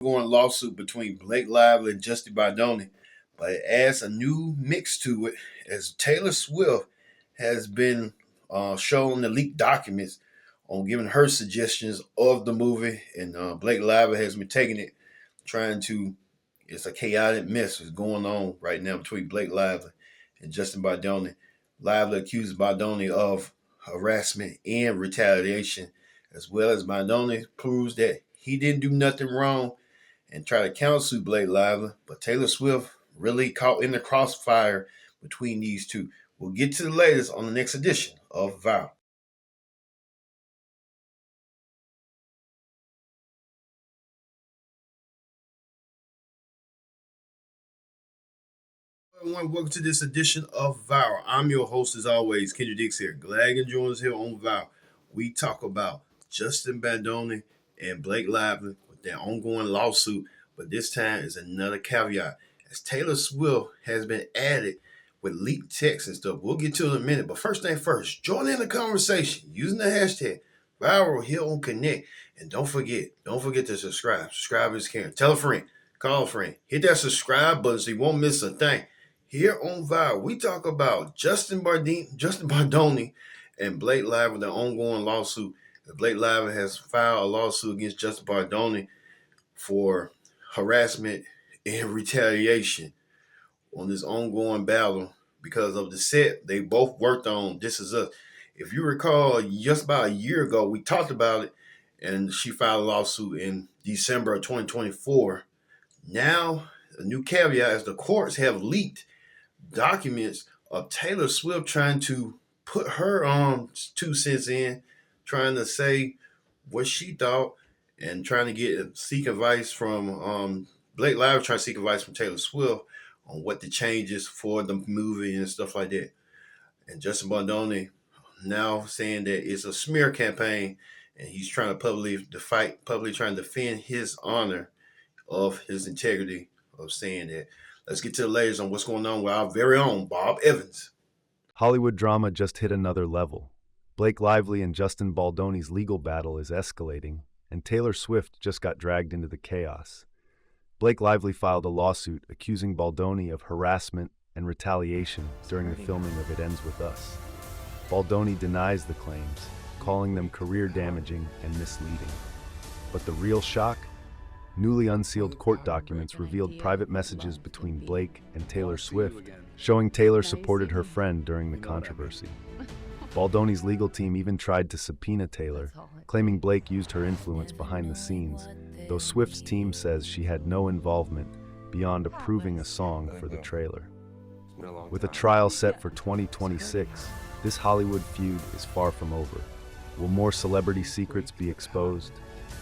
Going lawsuit between Blake Lively and Justin Baldoni, but it adds a new mix to it as Taylor Swift has been shown the leaked documents on giving her suggestions of the movie, and Blake Lively has been taking it, trying to. It's a chaotic mess that's going on right now between Blake Lively and Justin Baldoni. Lively accuses Baldoni of harassment and retaliation, as well as Baldoni proves that he didn't do nothing wrong and try to counsel Blake Lively, but Taylor Swift really caught in the crossfire between these two. We'll get to the latest on the next edition of Vow. Everyone, welcome to this edition of Vow. I'm your host, as always, Kendra Dix here. Glad you join us here on Vow. We talk about Justin Baldoni and Blake Lively with their ongoing lawsuit, but this time is another caveat, as Taylor Swift has been added with leaked texts and stuff. We'll get to it in a minute, but first thing first, join in the conversation using the hashtag Viral here on Connect, and don't forget to subscribe. Subscribe is caring. Tell a friend, call a friend, hit that subscribe button so you won't miss a thing. Here on Viral, we talk about Justin Baldoni, and Blake Lively with the ongoing lawsuit. Blake Lively has filed a lawsuit against Justin Baldoni for harassment and retaliation on this ongoing battle because of the set they both worked on. This Is Us. If you recall, just about a year ago, we talked about it, and she filed a lawsuit in December of 2024. Now, a new caveat is the courts have leaked documents of Taylor Swift trying to put her 2 cents in, trying to say what she thought, and trying to seek advice from Blake Lively, trying to seek advice from Taylor Swift on what the changes for the movie and stuff like that. And Justin Baldoni now saying that it's a smear campaign, and he's trying to publicly trying to defend his honor of his integrity of saying that. Let's get to the latest on what's going on with our very own Bob Evans. Hollywood drama just hit another level. Blake Lively and Justin Baldoni's legal battle is escalating, and Taylor Swift just got dragged into the chaos. Blake Lively filed a lawsuit accusing Baldoni of harassment and retaliation during the filming of It Ends With Us. Baldoni denies the claims, calling them career-damaging and misleading. But the real shock? Newly unsealed court documents revealed private messages between Blake and Taylor Swift, showing Taylor supported her friend during the controversy. Baldoni's legal team even tried to subpoena Taylor, claiming Blake used her influence behind the scenes, though Swift's team says she had no involvement beyond approving a song for the trailer. With a trial set for 2026, this Hollywood feud is far from over. Will more celebrity secrets be exposed?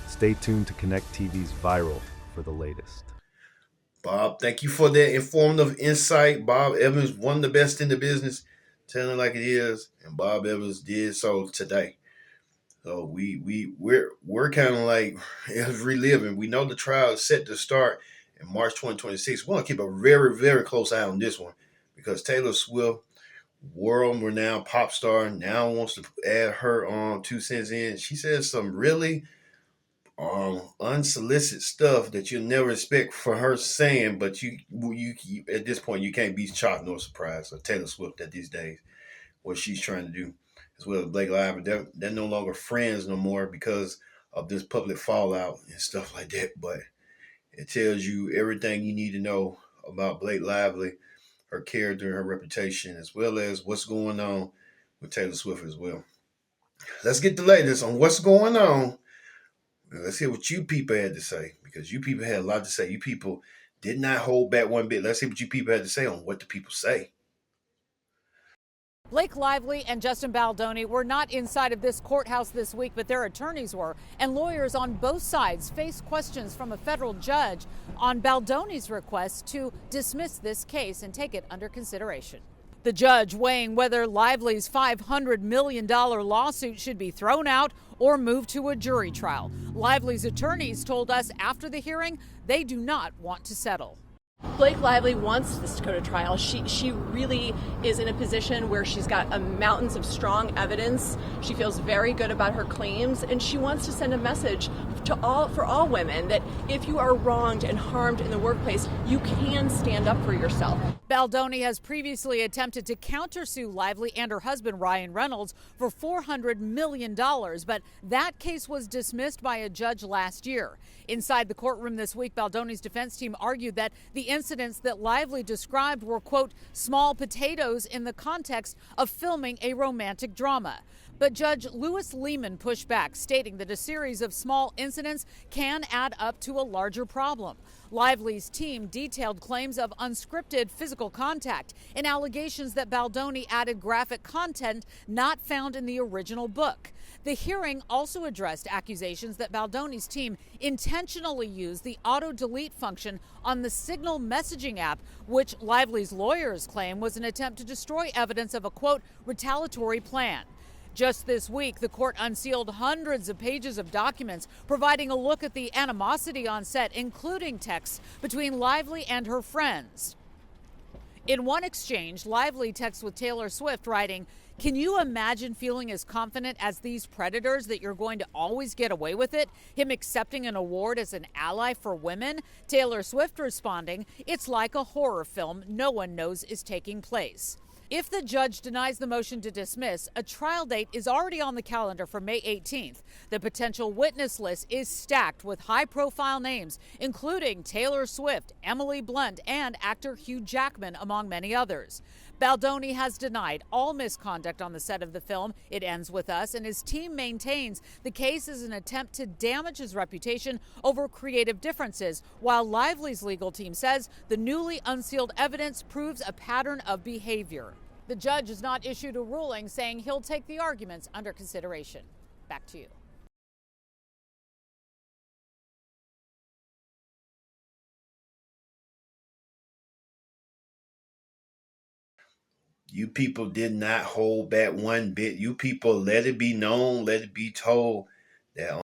Stay tuned to Connect TV's Viral for the latest. Bob, thank you for that informative insight. Bob Evans, one of the best in the business, telling it like it is, and Bob Evans did so today. So we're kind of like reliving. We know the trial is set to start in March 2026. We're gonna keep a very, very close eye on this one because Taylor Swift, world-renowned pop star, now wants to add her 2 cents in. She says some really unsolicited stuff that you'll never expect for her saying, but you at this point you can't be shocked nor surprised of Taylor Swift at these days what she's trying to do, as well as Blake Lively. They're no longer friends no more because of this public fallout and stuff like that. But it tells you everything you need to know about Blake Lively, her character, her reputation, as well as what's going on with Taylor Swift as well. Let's get the latest on what's going on. Let's hear what you people had to say, because you people had a lot to say. You people did not hold back one bit. Let's see what you people had to say on what the people say. Blake Lively and Justin Baldoni were not inside of this courthouse this week, but their attorneys were. And lawyers on both sides face questions from a federal judge on Baldoni's request to dismiss this case and take it under consideration. The judge weighing whether Lively's $500 million lawsuit should be thrown out or moved to a jury trial. Lively's attorneys told us after the hearing they do not want to settle. Blake Lively wants this to go to trial. She really is in a position where she's got mountains of strong evidence. She feels very good about her claims, and she wants to send a message for all women that if you are wronged and harmed in the workplace, you can stand up for yourself. Baldoni has previously attempted to countersue Lively and her husband Ryan Reynolds for $400 million, but that case was dismissed by a judge last year. Inside the courtroom this week, Baldoni's defense team argued that the incidents that Lively described were, quote, small potatoes in the context of filming a romantic drama. But Judge Lewis Lehman pushed back, stating that a series of small incidents can add up to a larger problem. Lively's team detailed claims of unscripted physical contact and allegations that Baldoni added graphic content not found in the original book. The hearing also addressed accusations that Baldoni's team intentionally used the auto-delete function on the Signal messaging app, which Lively's lawyers claim was an attempt to destroy evidence of a, quote, retaliatory plan. Just this week, the court unsealed hundreds of pages of documents providing a look at the animosity on set, including texts between Lively and her friends. In one exchange, Lively texts with Taylor Swift writing, "Can you imagine feeling as confident as these predators that you're going to always get away with it? Him accepting an award as an ally for women?" Taylor Swift responding, "It's like a horror film no one knows is taking place." If the judge denies the motion to dismiss, a trial date is already on the calendar for May 18th. The potential witness list is stacked with high-profile names, including Taylor Swift, Emily Blunt, and actor Hugh Jackman, among many others. Baldoni has denied all misconduct on the set of the film It Ends With Us, and his team maintains the case is an attempt to damage his reputation over creative differences, while Lively's legal team says the newly unsealed evidence proves a pattern of behavior. The judge has not issued a ruling, saying he'll take the arguments under consideration. Back to you. You people did not hold back one bit. You people let it be known, let it be told that